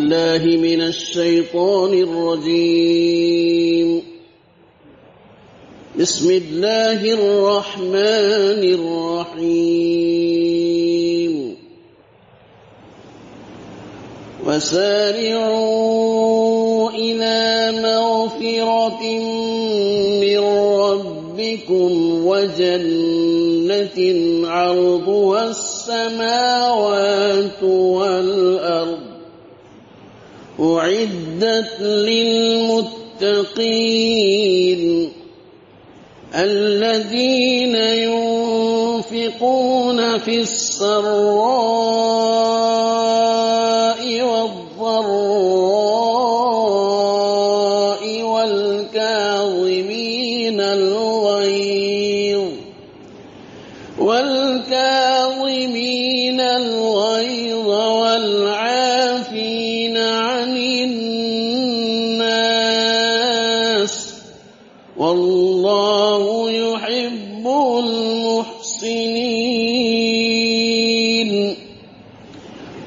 بالله من الشيطان الرجيم. بسم الله الرحمن الرحيم. وسارعوا إلى مغفرة من ربكم وجنة عرضها السماوات والأرض أعدت للمتقين الذين ينفقون في السراء والضراء والكاظمين الغيظ والعافين عن الناس والله يحب المحسنين.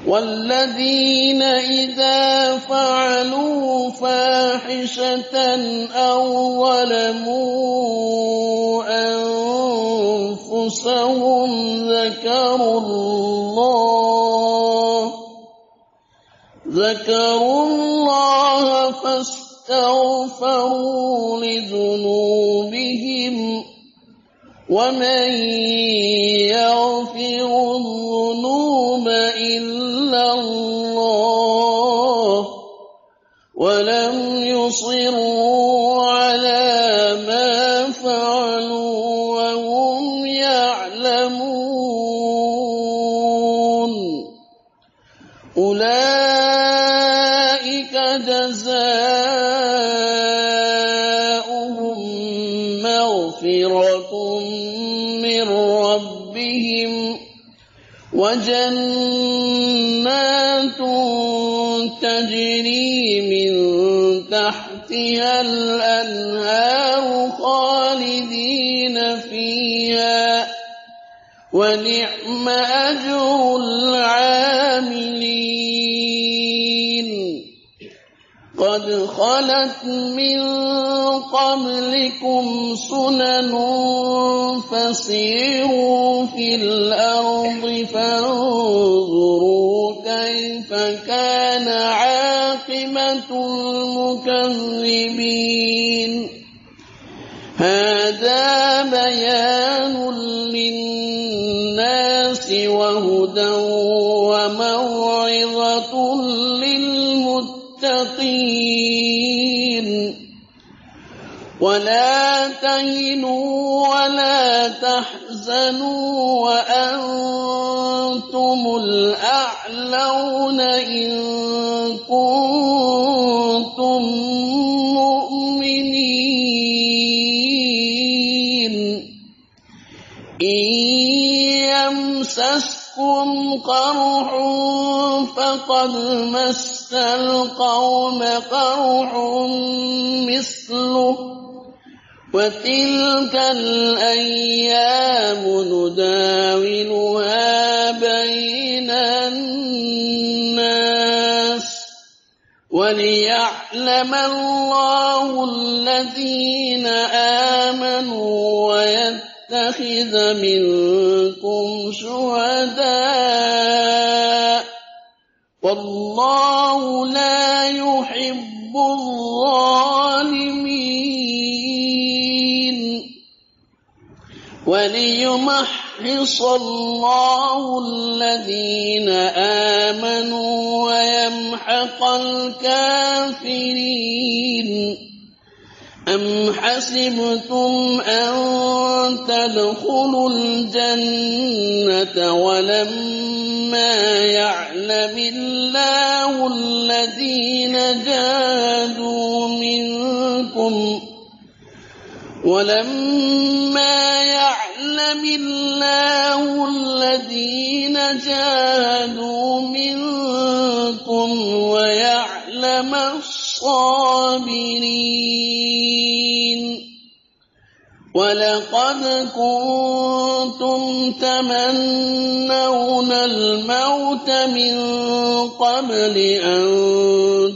والذين إذا فعلوا فاحشة أو ظلموا أنفسهم ذكروا الله فاستغفروا لذنوبهم ومن يغفر الذنوب إلا الله ولم يصروا على ما فعلوا وهم يعلمون أولئك جزاؤهم مغفرة من ربهم وجنات تجري من تحتها الأنهار خالدين فيها ونعم أجر العاملين. قد خلت من قبلكم سنن فسيروا في الأرض فانظروا كيف كان عاقبة المكذبين. هذا بيان للناس وهدى وموعظة للمتقين. ولا تهنوا ولا تحزنوا وأنتم الأعلون إن كنتم مؤمنين. إن يمسسكم قرح فقد مس القوم قرح مثله وتلك الأيام نداولها بين الناس وليعلم الله الذين آمنوا ويتخذ منكم شهداء والله لا يحب الظالمين. وليمحص الله الذين آمنوا ويمحق الكافرين. أم حسبتم أن تدخلوا الجنة ولما يعلم الله الذين جاهدوا منكم ويعلم الصابرين. ولقد كنتم تمنون الموت من قبل أن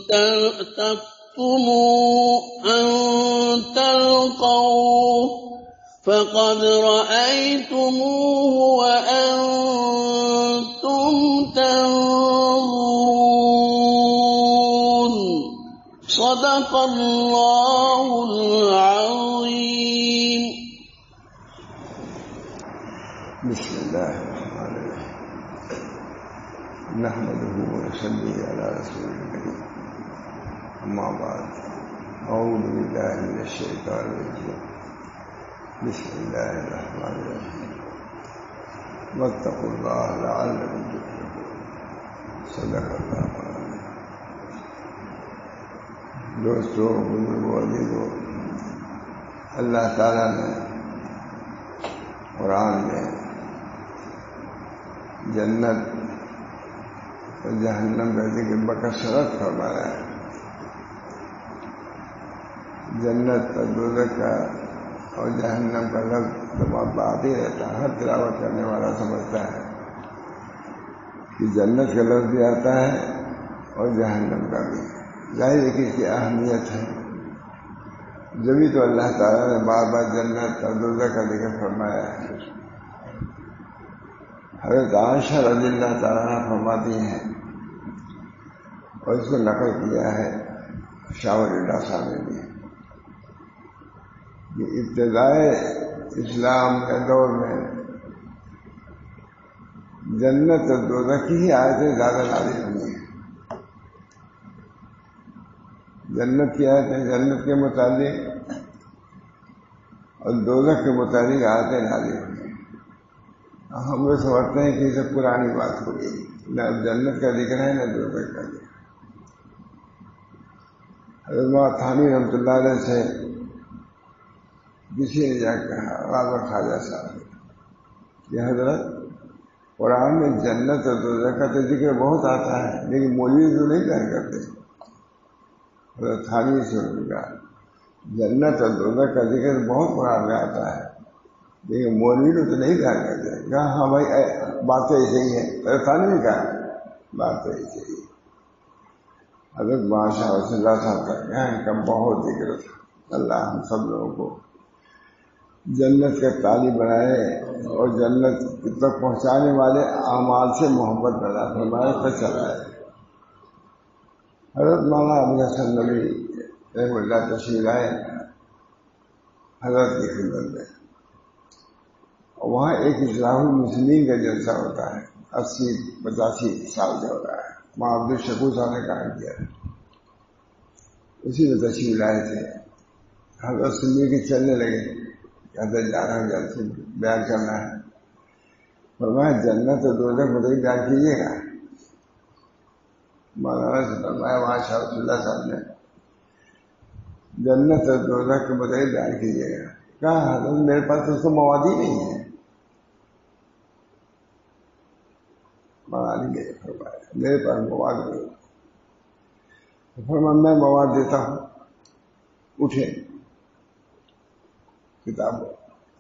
تلقوه فقد رأيتموه وأنتم تنظرون صدق الله العظيم. بسم الله الرحمن الرحيم. نحمده ونصلي على رسول الكريم. أما بعد، أعوذ بالله من الشيطان الرجيم. بسم الله الرحمن الرحيم. واتقوا الله لعلكم تفلحون. صدق الله العظيم. دوستو، بزرگوں، عزیزوں، اللہ تعالیٰ نے قرآن میں جنت اور جہنم کا ذکر بکثرت فرمایا ہے. جنت اور دوزخ کا اور جہنم کا لفظ تو آتے ہی رہتا ہے. ہر تلاوت کرنے والا سمجھتا ہے کہ جنت کا لفظ بھی آتا ہے اور جہنم کا بھی. ظاہر ہے کہ اس کی اہمیت ہے، جبھی تو اللہ تعالیٰ نے بار بار جنت اور دوزخ کا ذکر فرمایا ہے. حضرت عائشہ رضی اللہ تعالیٰ عنہ فرماتی ہیں، اور اس کو نقل کیا ہے شاہ ولی اللہ صاحب نے بھی، کہ ابتدائے اسلام کے دور میں جنت اور دوزخ کی ہی آیتیں زیادہ نازل ہوئی ہیں. جنت کی آیتیں جنت کے متعلق اور دوزخ کے متعلق آیتیں نازل ہوئی ہیں. ہم لوگ سمجھتے ہیں کہ یہ سب پرانی بات ہو گئی، نہ جنت کا ذکر ہے نہ دوزخ کا ذکر. حضرت مولانا تھانی رحمۃ اللہ علیہ سے کسی نے جا کے کہا، غازہ خواجہ صاحب نے، کہ حضرت قرآن میں جنت اور دوزخ کا تو ذکر بہت آتا ہے لیکن مولوی تو نہیں بیان کرتے. حضرت تھانی سے انہوں نے کہا جنت اور دوزخ کا ذکر بہت قرآن میں آتا ہے لیکن مولوی تو نہیں بیان کرتے. کہا ہاں بھائی بات تو ایسے ہی ہے. حضرت تھانی نے کہا بات تو ایسے ہی ہے. حضرت ماشاء اللہ صاحب کا ان کا بہت ذکر تھا. اللہ ہم سب لوگوں کو جنت کا طالب بنائے اور جنت تک پہنچانے والے اعمال سے محبت پیدا فرمائے پر چلائے. حضرت مولانا ابو حسن نبی رحمۃ اللہ تشریف لائے حضرت کی خدمت میں، اور وہاں ایک اصلاح المسلمین کا جلسہ ہوتا ہے، 80-85 سال کا ہو رہا ہے. وہاں عبدالشکور صاحب نے کام کیا ہے، اسی میں تشریف لائے تھے. حضرت سننے کے چلنے لگے، حضرت جا رہا ہوں جلسے بیان کرنا ہے. فرمایا جنت اور دوزخ مطلب بیان کیجیے گا. مولانا سے فرمایا وہاں شاہ رسول اللہ صاحب نے جنت اور دوزخ کے مطلب بیان کیجیے گا. کہا حضرت میرے پاس اس کو مواد ہی نہیں ہے. مواد نہیں فرمایا میرے پاس مواد نہیں. فرمایا میں مواد دیتا ہوں. اٹھے، کتاب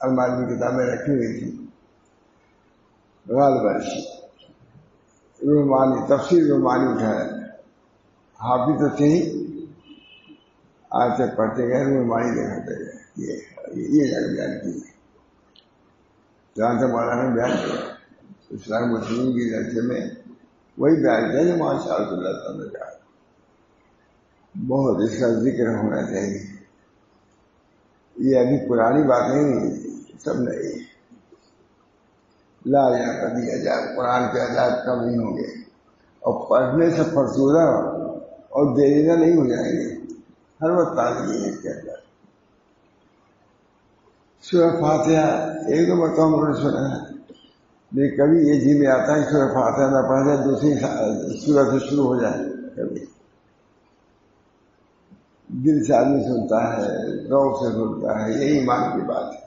الماری میں کتابیں رکھی ہوئی تھی. غالباً رومانی تفسیر رومانی اٹھایا. حافظ تو تھے ہی، آج تک پڑھتے گئے رومانی دکھاتے گئے. یہ جگہ بیان کی جہاں سے مولانا نے بیان کیا اسلام مسلمین کی جلسے میں وہی بیان کیا جو ماشاء اللہ صاحب نے کہا. بہت اس کا ذکر ہونا چاہیے. یہ ابھی پرانی بات نہیں، سب نہیں. لا یا کبھی عجائب، قرآن کے عجائب کم نہیں ہوں گے اور پڑھنے سے فرسودہ اور دیرینہ نہیں ہو جائیں گے. ہر وقت تازگی ہے اس کے اندر. سورہ فاتحہ ایک دو مرتبہ ہم نے سنا ہے لیکن کبھی یہ جی میں آتا ہے سورہ فاتحہ نہ پڑھ جائے دوسری سورہ سے شروع ہو جائے. کبھی دل سے آدمی سنتا ہے، ذوق سے سنتا ہے. یہی ایمان کی بات ہے.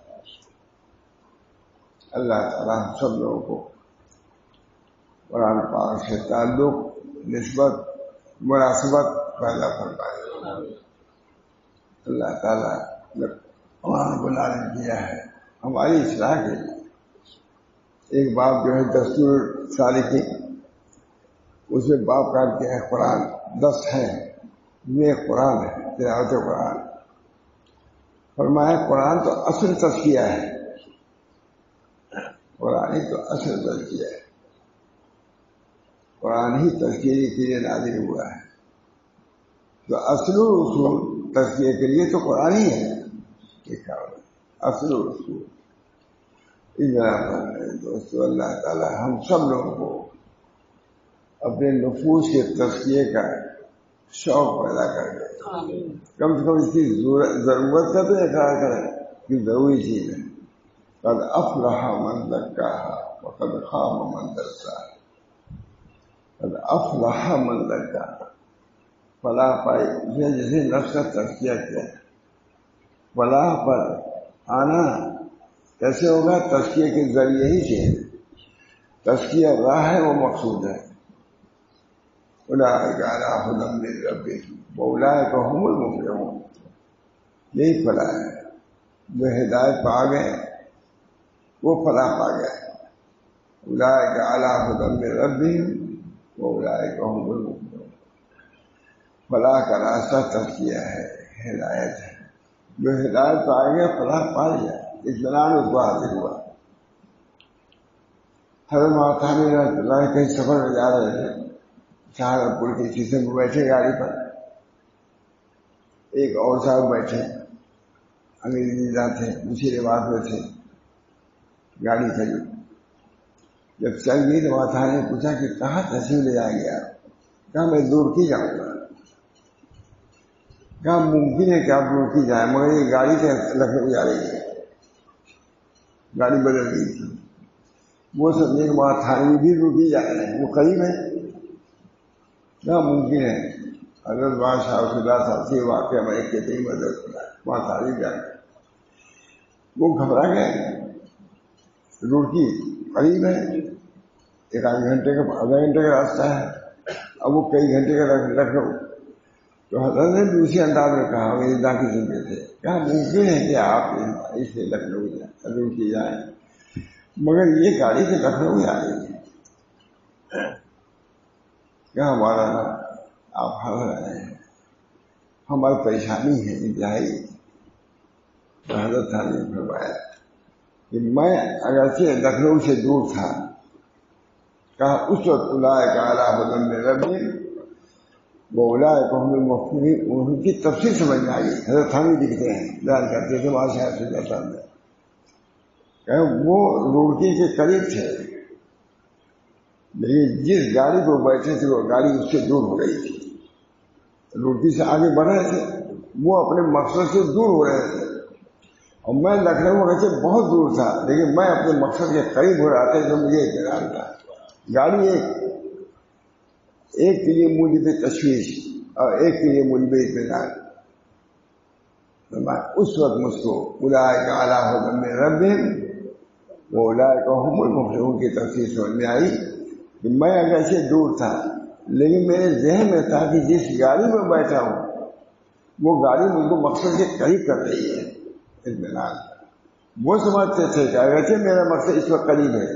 اللہ تعالیٰ ہم سب لوگوں کو قرآن پاک سے تعلق، نسبت، مناسبت پیدا فرمائے. اللہ تعالیٰ نے قرآن کو نازل کیا ہے ہماری اصلاح کے لیے. ایک باپ جو ہے دستور سالکین، اس میں باپ کا کیا ہے قرآن 10 ہے یہ قرآن ہے، تلاوت قرآن. فرمایا قرآن تو اصل تزکیہ ہے، قرآن ہی تو اصل تزکیہ ہے، قرآن ہی تزکیے کے لیے نازل ہوا ہے. تو اصل اصول تزکیے کے لیے تو قرآن ہی ہے. اصل اصول دوستو، اللہ تعالی ہم سب لوگوں کو اپنے نفوس کے تزکیے کا شوق پیدا کر دے. کم سے کم اس کی ضرورت کا تو اقرار کریں کہ ضروری چیز ہے. قد افلح من زکاہا وقد خاب من دساہا. قد افلح من زکاہا، فلاح پائی جسے نفس کا تزکیہ کیا. فلاح پر آنا کیسے ہوگا؟ تزکیے کے ذریعے ہی سے. تزکیہ راہ ہے، وہ مقصود ہے. اولئک علی ھدی من ربہم واولئک ھم المفلحون. یہی فلاح ہے، جو ہدایت پا گئے وہ فلاح پا گئے. اولئک علی ھدی من ربہم واولئک ھم المفلحون. فلاح کا راستہ تزکیہ ہے، ہدایت ہے. جو ہدایت پائے گئے فلاح پا گیا، اطمینان اس کو حاصل ہوا. حضرت ماتھانی رحمۃ اللہ کہیں سفر میں جا رہے تھے، سہارنپور کے اسٹیشن میں بیٹھے گاڑی پر. ایک اور صاحب بیٹھے، انگریزی تھے، اسی رواج میں تھے. گاڑی چلی، جب چل گئی تو ماتھانی نے پوچھا کہ کہاں تشریف لے جائیں گے آپ؟ کہا میں دور کی جاؤں گا. کہا ممکن ہے کہ آپ دور کی جائیں، مگر یہ گاڑی سے لکھنؤ جا رہی ہے. گاڑی بدل گئی تھی. وہ سمجھے کہ وہاں تھانے بھی روکی جا رہے ہیں، وہ قریب ہے. کیا ممکن ہے؟ حضرت بادشاہ خدا صاحب سے واقعہ میں ایک کتنی مدد کیا، وہاں تھانے جا رہے. وہ گھبرا گئے. روکی قریب ہے، ایک آدھے گھنٹے کا راستہ ہے. اب وہ کئی گھنٹے کا لکھنؤ. تو حضرت نے دوسرے انداز میں کہا، انگریزی کی سنتے تھے، کیا ممکن ہے کہ آپ اسے لکھنؤ روکی جائیں، مگر یہ گاڑی سے لکھنؤ جا رہی ہے. کیا ہمارا آپ ہنس رہے ہیں، ہماری پریشانی ہے انتہائی. حضرت خان نے فرمایا کہ میں اگرچہ لکھنؤ سے دور تھا، کہا اس وقت اولئک علی ھدی من ربہم واولئک ھم المفلحون. ان کی تفصیل سمجھ میں آئی. حضرت خان لکھتے ہیں، بیان کرتے تھے بادشاہ سے وہ روڑکی کے قریب تھے، لیکن جس گاڑی کو بیٹھے تھے وہ گاڑی اس سے دور ہو گئی تھی. روڑکی سے آگے بڑھ رہے تھے، وہ اپنے مقصد سے دور ہو رہے تھے. اور میں لکھنؤ ویسے بہت دور تھا، لیکن میں اپنے مقصد کے قریب ہو رہا تھا، جو مجھے اطمینان تھا. گاڑی ایک کے لیے مجھ پہ تشویش اور ایک کے لیے مجھ پہ اطمینان. اس وقت مجھ کو اولئک علی ھدی من ربہم واولئک ھم المفلحون کی تفسیر سمجھ میں آئی کہ میں اگرچہ دور تھا، لیکن میرے ذہن میں تھا کہ جس گاڑی میں بیٹھا ہوں وہ گاڑی مجھ کو مقصد کے قریب کر رہی ہے. اطمینان. وہ سمجھتے تھے کہ اگرچہ میرا مقصد اس وقت قریب ہے،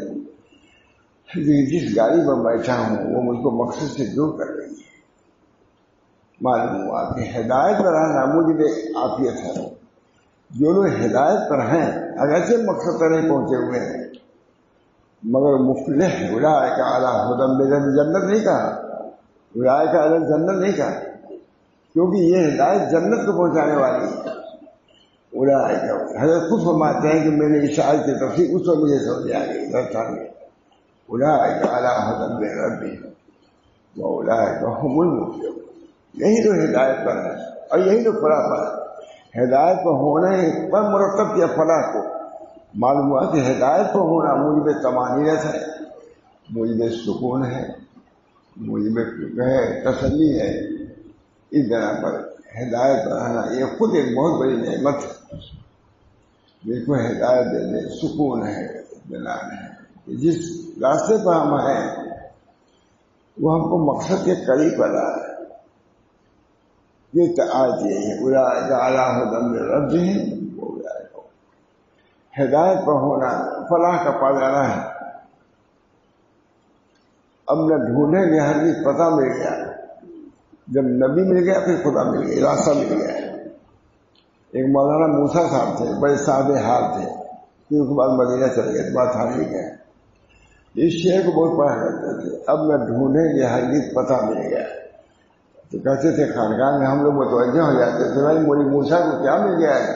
لیکن جس گاڑی میں بیٹھا ہوں وہ مجھ کو مقصد سے دور کر رہی ہے. معلوم ہوا کہ ہدایت پر رہنا مجھے عافیت ہے. جو لوگ ہدایت پر ہیں اگرچہ مقصد پر نہیں پہنچے ہوئے ہیں، مگر مفلح ہے. اولئک علی ھدی من ربہم، جنت نہیں کہا، اولئک علی الجنت نہیں کہا، کیونکہ یہ ہدایت جنت کو پہنچانے والی ہے. اولئک، حضرت خود فرماتے ہیں کہ میں نے اس آیت کی تفسیر اس وقت مجھے سمجھ آ گئی. اولئک علی ھدی من ربہم واولئک ھم المفلحون. یہی تو ہدایت پر ہے اور یہی تو فلاح پر ہے. ہدایت پر ہونے پر مرتب کیا فلاح کو. معلوم ہوا کہ ہدایت پر ہونا مجھ میں طمانینت ہے، مجھ میں سکون ہے، مجھ میں تسلی ہے. اس طرح پر ہدایت پر رہنا یہ خود ایک بہت بڑی نعمت ہے. دیکھو ہدایت دینے سکون ہے، اطمینان ہے. جس راستے پر ہم ہیں وہ ہم کو مقصد کے قریب بنا ہے. یہ آیت یہی ہے، اولئک علی ھدی من ربہم واولئک. ہدایت پر ہونا فلاح کا پا جانا ہے. اب نہ ڈھونڈیں گے، ہر چیز پتہ مل گیا. جب نبی مل گیا پھر خدا مل گیا، راستہ مل گیا۔ ایک مولانا موسیٰ صاحب تھے، بڑے سادے حال تھے، پھر اس کے بعد مدینہ چلے گئے، بات ہاری گئے۔ اس شعر کو بہت پڑھا کرتے تھے، اب نہ ڈھونڈیں گے ہرگز پتہ مل گیا۔ تو کہتے تھے خانقاہ میں ہم لوگ متوجہ ہو جاتے تھے، بھائی مولی موسیٰ کو کیا مل گیا ہے،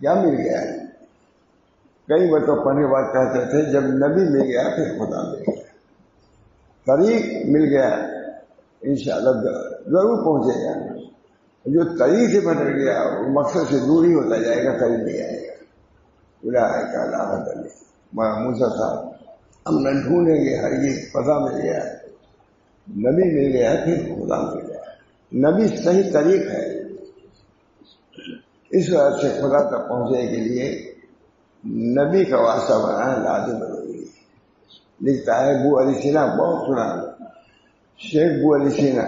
کیا مل گیا ہے؟ کئی مرتبہ پڑھنے کے بعد کہتے تھے جب نبی مل گیا پھر خدا مل گیا، طریق مل گیا انشاءاللہ ضرور پہنچے گا۔ جو طریق سے بھٹک گیا وہ مقصد سے دور ہی ہوتا جائے گا، قریب نہیں آئے گا۔ اولئک علی ہدی، موسیٰ صاحب ہم نہ ڈھونڈیں گے ہرگز پتہ مل گیا، نبی مل گیا پھر خدا مل گیا۔ نبی صحیح طریق ہے، اس وجہ سے خدا تک پہنچنے کے لیے نبی کا واسطہ بنانا لازم ضروری ہے۔ لکھتا ہے ابو علی سینا، بہت سنا شیخ ابو علی سینا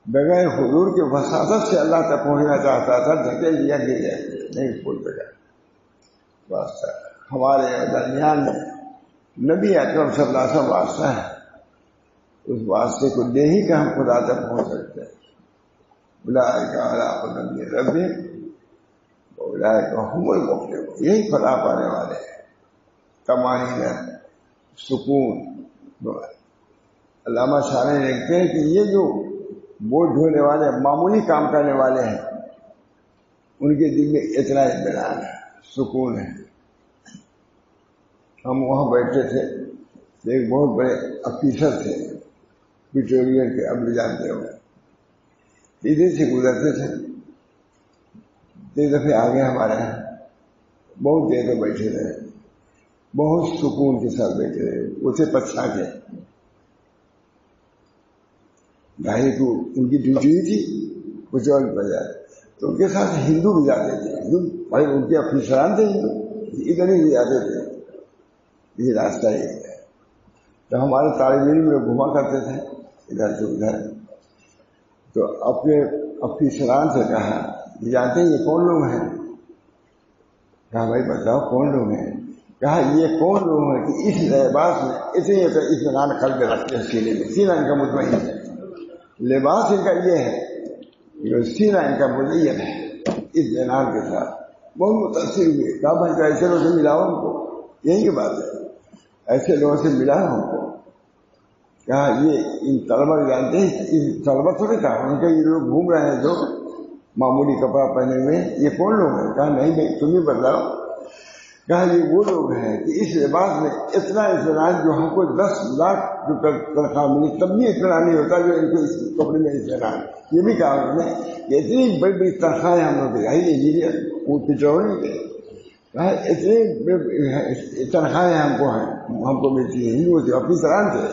بغیر حضور کے وساطت سے اللہ تک پہنچنا چاہتا تھا، دھکیل دیا گر گیا، نہیں پہنچ سکا۔ واسطہ ہمارے درمیان میں نبی اکرم صلی اللہ علیہ وسلم واسطہ ہے، اس واسطے کو دے ہی کہ ہم خدا تک پہنچ سکتے ہیں۔ اولئک علی ہدی من ربہم واولئک ھم المفلحون، یہی فلاح پانے والے ہیں۔ طمانینہ، سکون۔ علامہ شاعر لکھتے ہیں کہ یہ جو بوجھ ڈھونے والے معمولی کام کرنے والے ہیں، ان کے دل میں اتنا اطمینان ہے، سکون ہے۔ ہم وہاں بیٹھے تھے، ایک بہت بڑے افیسر تھے پیٹرولیم کے، اب جانتے ہو، ادھر سے گزرتے تھے، دفعے آگے ہمارے یہاں بہت دیر تک بیٹھے رہے، بہت سکون کے ساتھ بیٹھے رہے۔ اسے پچھا کے بھائی کو ان کی ڈیوٹی تھی کچھ اور پڑ جائے تو ان کے ساتھ ہندو بھی جاتے تھے، ہندو بھائی ان کے افسران تھے، ہندو ادھر ہی بھی جاتے تھے۔ یہ راستہ یہ ہے، تو ہمارے طالب علم میں گھما کرتے تھے ادھر سے ادھر، تو اپنے افسران سے کہا جانتے ہیں یہ کون لوگ ہیں؟ کہا بھائی بتاؤ کون لوگ ہیں؟ کہا یہ کون لوگ ہیں کہ اس لباس میں اتنے اطمینان قلب رکھتے ہیں، سینے میں سینہ ان کا مطمئن ہے، لباس ان کا یہ ہے جو سینہ ان کا مزین ہے، اطمینان کے ساتھ۔ بہت متاثر ہوئے، کہا بھائی ایسے لوگوں سے ملا ہم کو، یہی کی بات ہے، ایسے لوگوں سے ملا ہم کو۔ کہا یہ ان طلبہ جانتے ہیں، ان طلبہ تھوڑے تھا ان کے، یہ لوگ گھوم رہے ہیں جو معمولی کپڑا پہنے ہوئے، یہ کون لوگ ہیں؟ کہا نہیں بھائی تم ہی بتلاؤ۔ کہا یہ وہ لوگ ہیں کہ اس لباس میں اتنا اطمینان جو ہم کو 10 لاکھ روپے تنخواہ ملی تب بھی اطمینان نہیں ہوتا جو ان کو اس کپڑے میں اطمینان۔ یہ بھی کہا انہوں نے کہ اتنی بڑی بڑی تنخواہیں ہم لوگ دکھائی، انجینئر وہ پیٹرولیم کے، کہا اتنی تنخواہیں ہم کو ملتی ہیں، ہندو تھے افسران تھے،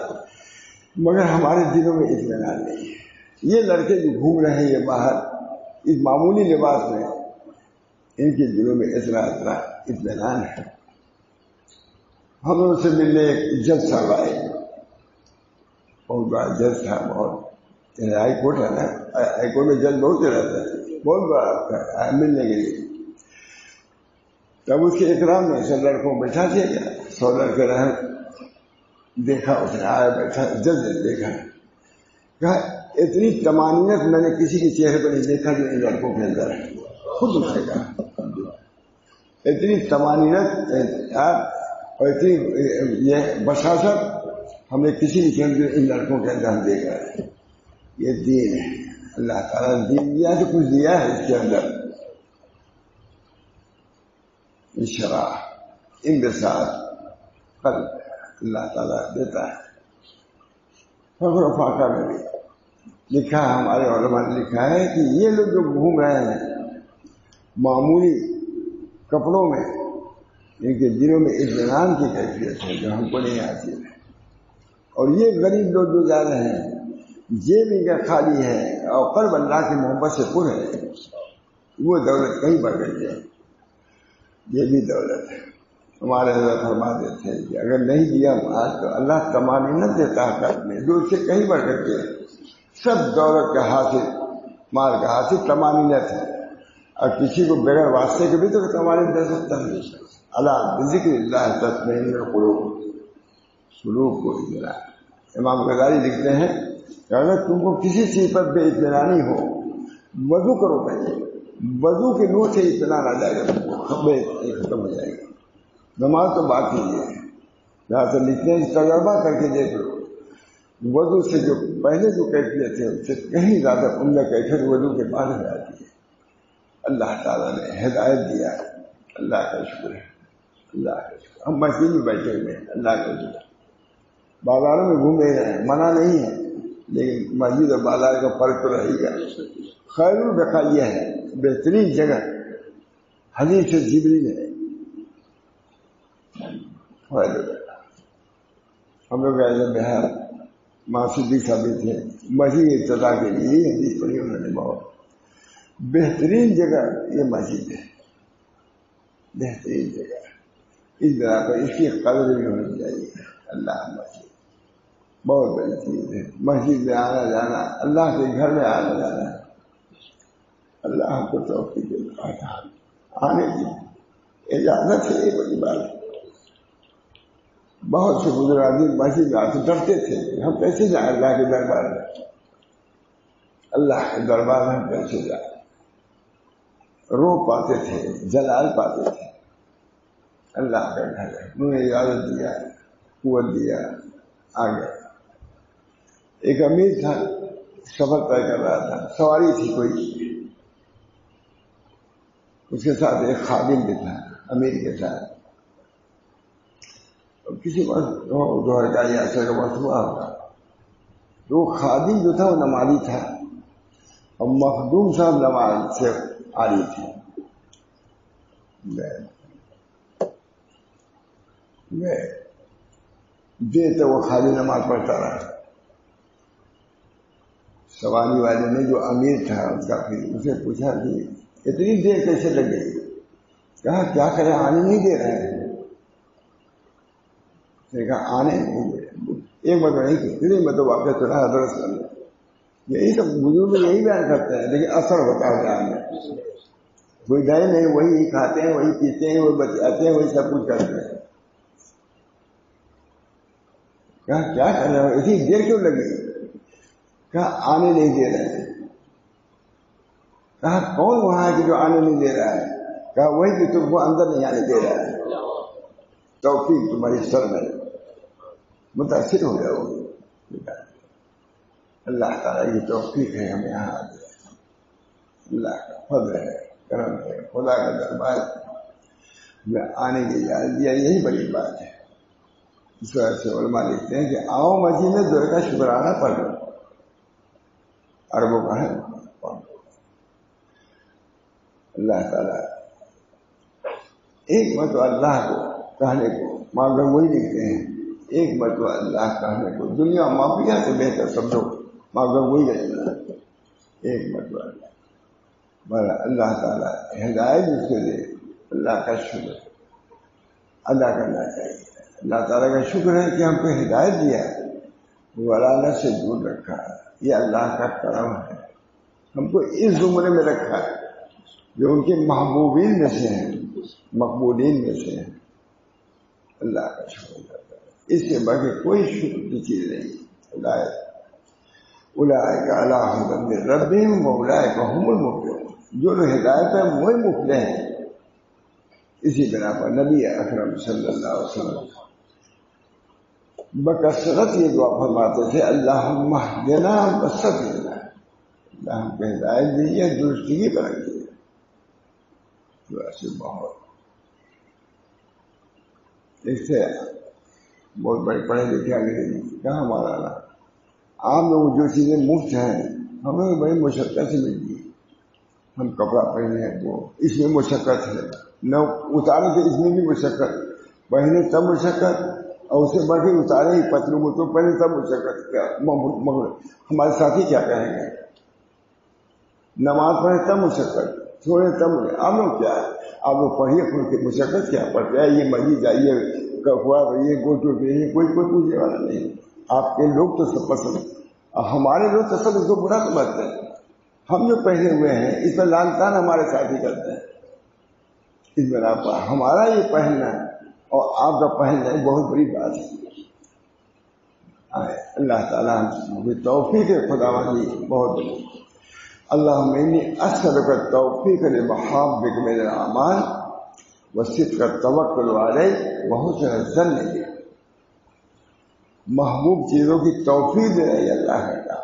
مگر ہمارے دلوں میں اطمینان نہیں ہے۔ یہ لڑکے جو گھوم رہے ہیں یہ باہر اس معمولی لباس میں، ان کے دلوں میں اتنا اطمینان ہے۔ ہم ان سے ملنے ایک جج صاحب آئے، بہت بڑا جج تھا، بہت ہائی کورٹ ہے نا، ہائی کورٹ میں جج بہت رہتا ہے، بہت بڑا ملنے کے لیے۔ تب اس کے اکرام میں سب لڑکوں کو بیٹھا دیا گیا، 100 لڑکے رہے، دیکھا اس نے، آیا بیٹھا، جج نے دیکھا، کہا اتنی طمانینت میں نے کسی کے چہرے پر نہیں دیکھا جو ان لڑکوں کے اندر ہے۔ خود اس نے کہا اتنی طمانینت اور اتنی یہ بشاشت ہمیں کسی بھی چیز ان لڑکوں کے اندر ہم دیکھ رہے ہیں۔ یہ دین ہے، اللہ تعالیٰ نے دین دیا تو کچھ دیا ہے اس کے اندر، انشراح انبساط قلب اللہ تعالیٰ دیتا ہے۔ فخر و فاقہ میں بھی لکھا ہے، ہمارے علماء نے لکھا ہے کہ یہ لوگ جو گھوم رہے ہیں معمولی کپڑوں میں، ان کے دلوں میں اطمینان کی کیفیت ہے جو ہم کو نہیں آتی ہے۔ اور یہ غریب لوگ جو جا رہے ہیں جیب ان کا خالی ہے اور قلب اللہ کی محبت سے پر ہے، وہ دولت کہیں بڑھ گئی ہے، یہ بھی دولت ہے۔ ہمارے حضرت فرماتے تھے کہ اگر نہیں دیا مال تو اللہ طمانینت دیتا ہے قلب میں، جو اس سے کہیں بڑھ کر کے سب دولت کا حاصل، مال کا حاصل طمانینت ہے۔ اور کسی کو بغیر واسطے کے بھی تو طمانینت دے سکتا ہے۔ اللہ بذکر اللہ تطمئن القلوب، سلوک کو اطمینان۔ امام غزالی لکھتے ہیں اگر تم کو کسی چیز پر بے اطمینانی ہو وضو کرو پہلے، وضو کے نور سے اطمینان آ جائے گا، ختم ہو جائے گا. نماز تو بات ہی ہے. جہاں سے لکھنے تجربہ کر کے دیکھ لو، وضو سے جو پہلے جو کیفیت ہے اس سے کہیں زیادہ عمدہ کیفیت وضو کے بعد ہو جاتی ہے. اللہ تعالیٰ نے ہدایت دیا ہے، اللہ کا شکر ہے، اللہ کا شکر. ہم مسجد میں بیٹھے ہوئے ہیں، اللہ کا شکر. بازاروں میں گھوم رہے ہیں، منع نہیں ہے، لیکن مسجد اور بازار کا فرق تو رہے گا. خیر البقاء یہ ہے بہترین جگہ حدیث جبریل ہے. خیر البقاء. ہم لوگ ایسے بہار ماں صدیق ثابت تھے مسجد ابتدا کے لیے یہ حدیث پڑھی انہوں نے. بہت بہترین جگہ یہ مسجد ہے، بہترین جگہ. اس بنا پر اس کی قدر بھی ہونی چاہیے. اللہ مسجد بہت بڑی چیز ہے. مسجد میں آنا جانا، اللہ کے گھر میں آنا جانا، اللہ ہم کو توفیق دے. آنے کی اجازت ہے، یہ بڑی بات ہے. بہت سے بزرگ آدمی مسجد میں آتے ڈرتے تھے، ہم کیسے جائیں اللہ کے دربار میں، اللہ کے دربار میں ہم کیسے جائیں. رو پاتے تھے، جلال پاتے تھے. اللہ کا گھر ہے، انہوں نے اجازت دیا، قوت دیا، آ گئے. ایک امیر تھا، سفر طے کر رہا تھا، سواری تھی کوئی، اس کے ساتھ ایک خادم بھی تھا امیر کے ساتھ. کسی وقت دوہر کا یا اثر کا وقت ہوا ہوگا، تو خادم جو تھا وہ نمازی تھا اور مخدوم صاحب نماز سے آ رہی تھی. میں دیر تک وہ خالی نماز پڑھتا رہا. سواری والے نے جو امیر تھا اس کا پھر اسے پوچھا کہ اتنی دیر کیسے لگ گئی؟ کہا کیا کریں، آنے نہیں دے رہے ہیں. کہا آنے نہیں دے رہے. ایک مرتبہ نہیں کی، پھر ایک مرتبہ واپس چلا حضرت صلی اللہ علیہ وسلم. یہی سب بزرگ یہی بیان کرتے ہیں، لیکن اثر ہوتا ہے جان میں. کوئی گئے نہیں، وہی کھاتے ہیں، وہی پیتے ہیں، وہی بچاتے ہیں، وہی سب کچھ کرتے ہیں. کہا کیا کر رہے ہو، اتنی دیر کیوں لگی؟ کہا آنے نہیں دے رہے ہیں. کہا کون وہاں ہے کہ جو آنے نہیں دے رہا ہے؟ کہا وہی کہ تم کو اندر نہیں آنے دے رہا ہے. توفیق تمہاری سر میں. متاثر ہو گیا وہ. اللہ تعالیٰ کی توفیق ہے ہمیں یہاں آ گیا. اللہ کا فضل ہے، کرم ہے، خدا کا دربار میں آنے کی اجازت دیا. یہی بڑی بات ہے. اس وجہ سے علماء لکھتے ہیں کہ آؤ مسجد میں دعا کا شکرانہ پڑھو. عربوں کا ہے. اللہ تعالیٰ ایک مرتبہ اللہ کو کہنے کو مگر وہی لکھتے ہیں، ایک مرتبہ اللہ کہنے کو دنیا مافیا سے بہتر سمجھو مگر وہی رہنا. ایک مرتبہ اللہ تعالیٰ ہدایت اس کے دے. اللہ کا شکر ادا کرنا چاہیے. اللہ تعالیٰ کا شکر ہے کہ ہم کو ہدایت دیا، ولالت سے دور رکھا. یہ اللہ کا کرم ہے. ہم کو اس زمرے میں رکھا ہے جو ان کے محبوبین میں سے ہیں، مقبولین میں سے ہیں. اللہ کا شکر کرتا ہے. اس کے بغیر کوئی شکر کی چیز نہیں. اولئک علی ھدی من ربہم واولئک ھم المفلحون. جو لوگ ہدایت ہے وہی مفلح ہیں. اسی بنا پر نبی اکرم صلی اللہ علیہ وسلم بکثرت یہ دعا فرماتے تھے، اللہم اہدنا وسددنا. اللہ ہم کو ہدایت دیجیے، درستگی پر رکھیے. ایسے بہت اس سے بہت بڑے پڑھے لکھے انگریزی کہاں ہمارا نا. عام لوگ جو چیزیں مفت ہیں ہمیں بڑی مشقت سے ملتی ہے. ہم کپڑا پہنے تو اس میں مشقت ہے، نہ اتارے تو اس میں بھی مشقت، پہنے تب مشقت، اور اسے بڑھ کے اتارے ہی پتلوں تو پہنے تب مشقت. کیا ہمارے ساتھی کیا کہیں گے؟ نماز پڑھے تب مشقت، چھوڑے تب. آپ لوگ کیا ہے، آپ لوگ پڑھیے کھول کے مشقت کیا پڑتے ہیں؟ یہ مسجد جائیے، کفوا رہیے، گوٹو رہیے، کوئی پوچھنے والا نہیں. آپ کے لوگ تو سب پسند، اور ہمارے لوگ تو سب اس کو برا سمجھتے ہیں. ہم جو پہنے ہوئے ہیں اس پر لان تان ہمارے ساتھی کرتے ہیں. اس بنا پر ہمارا یہ پہننا اور آپ کا پہننا بہت بڑی بات ہے. آئے اللہ تعالیٰ مجھے توفیق خداوندی بہت اللہم انی اسألک التوفیق لمحابک من الاعمال وصدق التوکل علیک وحسن الظن بک. محبوب چیزوں کی توفیق دے رہی اللہ کا.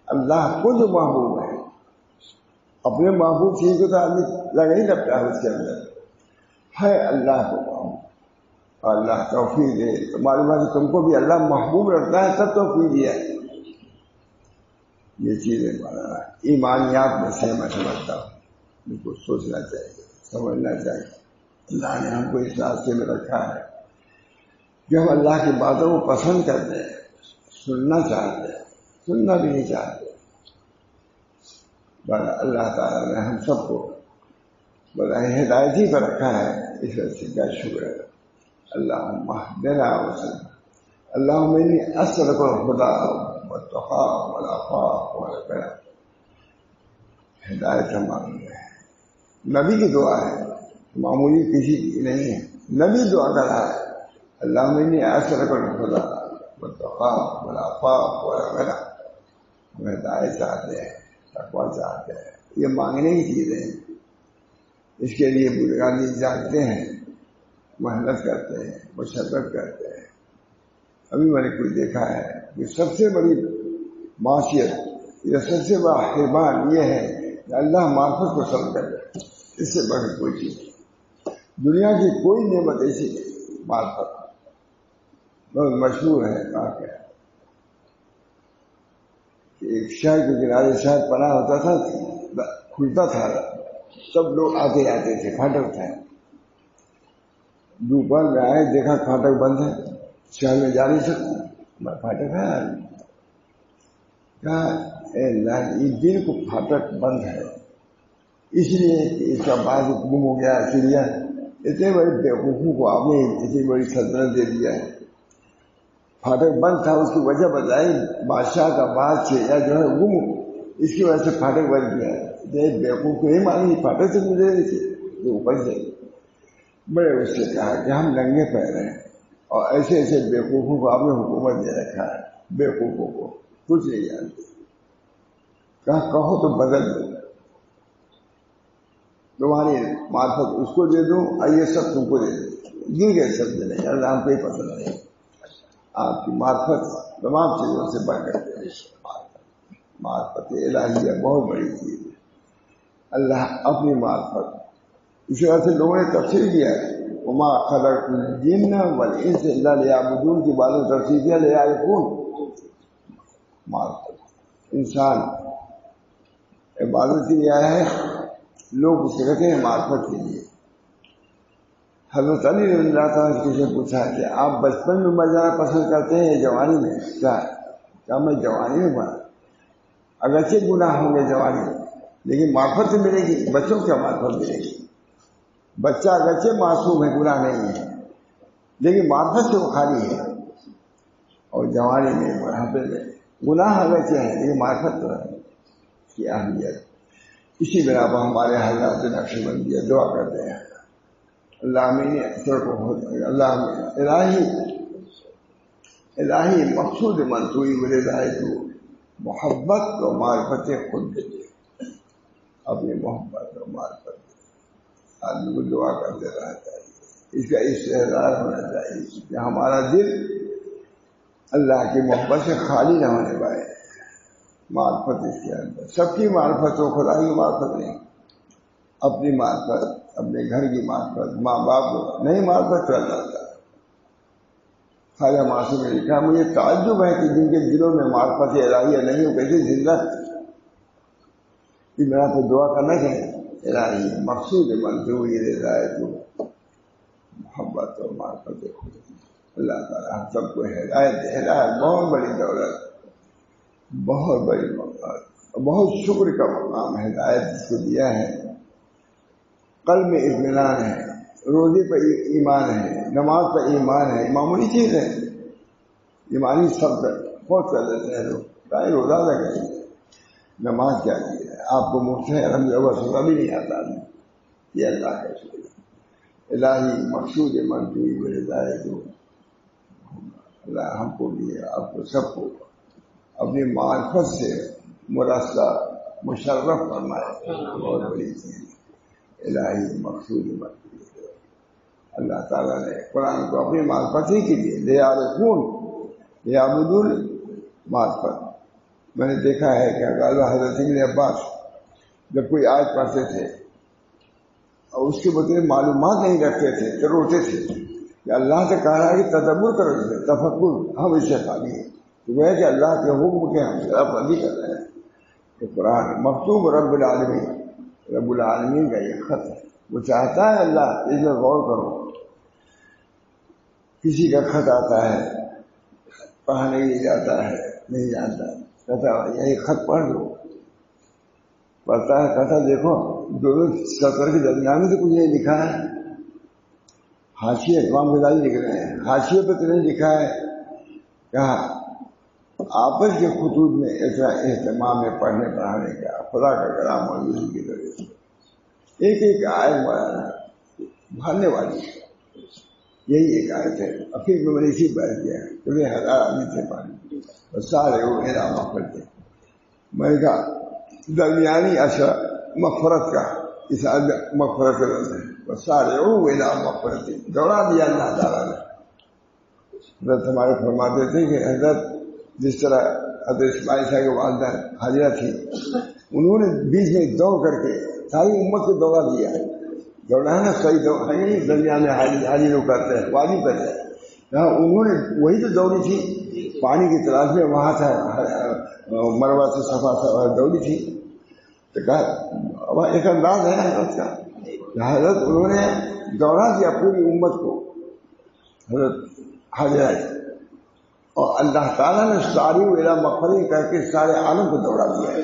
اللہ کو جو محبوب ہے، اپنے محبوب چیز کو تو آدمی لگا ہی لگتا ہے اس کے اندر ہے اللہ کو محبوب. اللہ توفیق دے. تمہاری بات تم کو بھی اللہ محبوب رکھتا ہے تب توفیق دیا ہے. یہ چیزیں ایمانیات میں سے میں سمجھتا ہوں، ان کو سوچنا چاہیے، سمجھنا چاہیے. اللہ نے ہم کو اس راستے میں رکھا ہے کہ ہم اللہ کی باتوں کو پسند کرتے ہیں، سننا چاہتے ہیں، سننا بھی نہیں چاہتے. اللہ تعالیٰ نے ہم سب کو بڑا ہدایتی پر رکھا ہے، اس وجہ سے کیا شکر ہے. اللہم اہدنا وسلم. اللہم انی اسألک الہدی والتقی والعفاف والغنی. ہدایت ہم مانگتے ہیں. نبی کی دعا ہے، معمولی کسی کی نہیں ہے. نبی دعا کر رہا ہے اللہم انی اسألک الہدی والتقی والعفاف والغنی. ہم ہدایت چاہتے ہیں، تقوی چاہتے ہیں. یہ مانگنے کی چیزیں ہیں. اس کے لیے بزرگان جاگتے ہیں، محنت کرتے ہیں، مشقت کرتے ہیں. ابھی میں نے کچھ دیکھا ہے کہ سب سے بڑی معاشیت یا سب سے بڑا حرمان یہ ہے کہ اللہ معرفت کو سب کر دے. اس سے بڑھ کوئی چیز نہیں. دنیا کی کوئی نعمت ایسی نہیں. معرفت بہت مشہور ہے. کہا کیا کہ ایک شہر کے کنارے شہر پناہ ہوتا تھا، کھلتا تھا، سب لوگ آتے تھے. پھاٹک تھا. دوپہر میں آئے، دیکھا پھاٹک بند ہے، شہر میں جا نہیں سکتا. پھاٹک ہے کہا اے اللہ، اس دن کو پھاٹک بند ہے اس لیے کہ اس کا بعد گم ہو گیا چڑیا. اتنے بڑے بیوقوفوں کو آپ نے اتنی بڑی سلطنت دے دیا ہے. پھاٹک بند تھا، اس کی وجہ بتائی، بادشاہ کا بعد چڑیا جو ہے گم، اس کی وجہ سے پھاٹک بند کیا ہے. بیوقوف کو نہیں مانی، پھاٹک سے گزرے رہے تھے جو اوپر سے. بڑے اس سے کہا کہ ہم ننگے پیر ہیں اور ایسے ایسے بیوقوفوں کو آپ نے حکومت دے رکھا ہے. بیوقوفوں کو کچھ نہیں جانتے. کہو تو بدل دو. تمہاری معرفت اس کو دے دوں اور یہ سب تم کو دے دوں. یہ گئے سب دے نہیں. اللہ ہم کو ہی پسند نہیں. آپ کی معرفت تمام چیزوں سے بڑھ کر کے معرفت الہیہ بہت بڑی چیز ہے. اللہ اپنی معرفت اس وجہ سے لوگوں نے تفسیر کیا ہے وما خلقت الجن والانس الا لیعبدون کی بعض میں تفسیر کیا لیعرفون. معرفت انسان عبادت کے لیے آیا ہے، لوگ اسے کہتے ہیں معرفت کے لیے. حضرت علی رضی اللہ تعالیٰ کسی نے پوچھا کہ آپ بچپن میں مر جانا پسند کرتے ہیں یا جوانی میں؟ کیا میں جوانی میں مرا؟ اگرچہ گناہ ہوں گے جوانی میں لیکن معرفت سے ملے گی. بچوں کو کیا معرفت ملے گی؟ بچہ اگرچہ معصوم ہے، گناہ نہیں ہے، لیکن معرفت سے وہ خالی ہے. اور جوانی میں بڑھاپے میں گناہ اگرچہ ہے لیکن معرفت تو ہے کی اہمیت. اسی بنا پر ہمارے حضرات نقش بندی دعا کرتے ہیں الہی مقصود منصوری میرے رائے تو محبت و معرفت خود دے. اپنی محبت اور معرفت آدمی کو دعا کرتے رہنا چاہیے. اس کا استحضار ہونا چاہیے کہ ہمارا دل اللہ کی محبت سے خالی نہ ہونے پائے. معرفت اس کے اندر سب کی معرفت ہو، خدا کی معرفت نہیں. اپنی معرفت، اپنے گھر کی معرفت، ماں باپ کو نہیں معرفت کر جاتا. خواجہ معصوم نے لکھا مجھے تعجب ہے کہ جن کے دلوں میں معرفت الہیہ نہیں ہو کیسے زندہ کہ میرا تو دعا کرنا چاہیے الہی مقصود منظوری رضائے تو محبت اور معرفت خود. اللہ تعالیٰ ہم سب کو ہدایت دے. ہدایت بہت بڑی دولت، بہت بڑی موقع، بہت شکر کا مقام. ہدایت جس کو دیا ہے قلب میں اطمینان ہے، روزے پر ایمان ہے، نماز پر ایمان ہے. معمولی چیز ہے. ایمانی سب بہت کر دیتے ہیں لوگ. چاہے روزہ لگے نماز کیا چیز ہے. آپ کو مفت ہے الحمد للہ سزا بھی نہیں آتا. یہ اللہ کا شکر. الہی مقصود منظوری میرے ذائقے اللہ ہم کو بھی آپ کو سب کو اپنی معرفت سے مرصع مشرف فرمائے. بہت بڑی چیز الہی مقصود مطلوب. اللہ تعالیٰ نے قرآن کو اپنی معرفت ہی کے لیے لیعرفون یعبدون معرفت. میں نے دیکھا ہے کہ حضرت ابن عباس جب کوئی آیت پڑھتے تھے اور اس کے بدلے معلومات نہیں رکھتے تھے تو روتے تھے کہ اللہ سے کہا رہا ہے کہ تدبر کرو گے تفکر ہم اس سے خالی ہیں. تو وہ ہے کہ اللہ کے حکم کے ہم خلاف ورزی کر رہے ہیں. کہ قرآن مکتوب رب العالمین کا یہ خط ہے. وہ چاہتا ہے اللہ اس میں غور کرو. کسی کا خط آتا ہے پڑھنے نہیں جاتا ہے نہیں جانتا کہتا یہی خط پڑھ لو. پڑھتا ہے کہتا دیکھو دونوں سطر کے درمیان سے کچھ نہیں لکھا ہے. حاشیے امام غزالی لکھ رہے ہیں حاشیے پہ تو نہیں لکھا ہے. کہا آپس کے خطوط میں ایسا اہتمام ہے پڑھنے پڑھانے کا خدا کا کلام موجود کی ذریعے سے ایک ایک آیت بھرنے والی ہے. یہی ایک آیت ہے. اخیر میں نے اسی بات کیا پورے 1000 آدمی تھے پانی اور سارے وہ میرا کرتے. میں نے کہا درمیانی اثر مغفرت کا اس مغفرت کا ہے اور سارے وہ میرا مغفرت دوڑا دیا اللہ تعالیٰ نے. حضرت ہمارے فرماتے تھے کہ حضرت جس طرح حضرت اسماعیل صاحب کی والدہ حاجرہ تھی انہوں نے بیچ میں دوڑ کر کے ساری امت کو دوڑا دیا. دوڑنا ہے نا صحیح دوڑ درمیان میں حاجی لوگ کرتے ہیں واجب کرتے ہیں. انہوں نے وہی تو دوڑی تھی پانی کی تلاش میں وہاں تھا مروہ سے صفا دوڑی تھی. تو کہا ایک انداز ہے حضرت کا. حضرت انہوں نے دوڑا دیا پوری امت کو حضرت حاجرہ اور اللہ تعالیٰ نے ساری ویلا مغفرت کر کے سارے عالم کو دوڑا دیا ہے.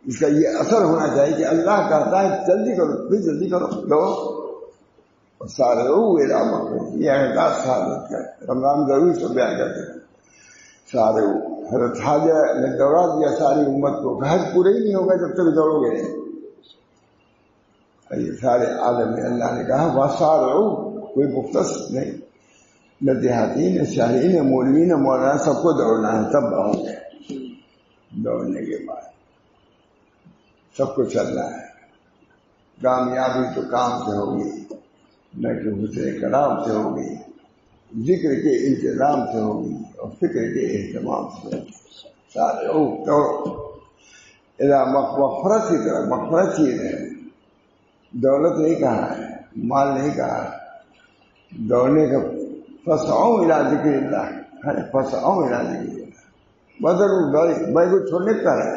اس کا یہ اثر ہونا چاہیے کہ اللہ کہتا ہے جلدی کرو پھر جلدی کرو دو اور سارے ویلا مغفرت. یہ احساس تھا رمضان ضرور سے بیان کرتے ہیں. سارے حضرت حاجہ نے دوڑا دیا ساری امت کو. گھر پورے ہی نہیں ہوگا جب تک دوڑو گے نہیں. یہ سارے عالم میں اللہ نے کہا وہ سارے کوئی مختص نہیں نہ دیہاتی نہ شہری نہ مولوی نہ مولانا سب کو دوڑنا ہے تب بہت ہے. دوڑنے کے بعد سب کو چلنا ہے. کامیابی تو کام سے ہوگی نہ کہ حسن کلام سے ہوگی ذکر کے انتظام سے ہوگی اور فکر کے اہتمام سے ہوگی. سارے دوڑو مغفرت کی طرح. مغفرت چیز ہے دولت نہیں کہا ہے مال نہیں کہا ہے. دوڑنے کا فسعوا الی ذکر اللہ فسعوا الی ذکر اللہ بدل بھائی کو چھوڑنے کا ہے.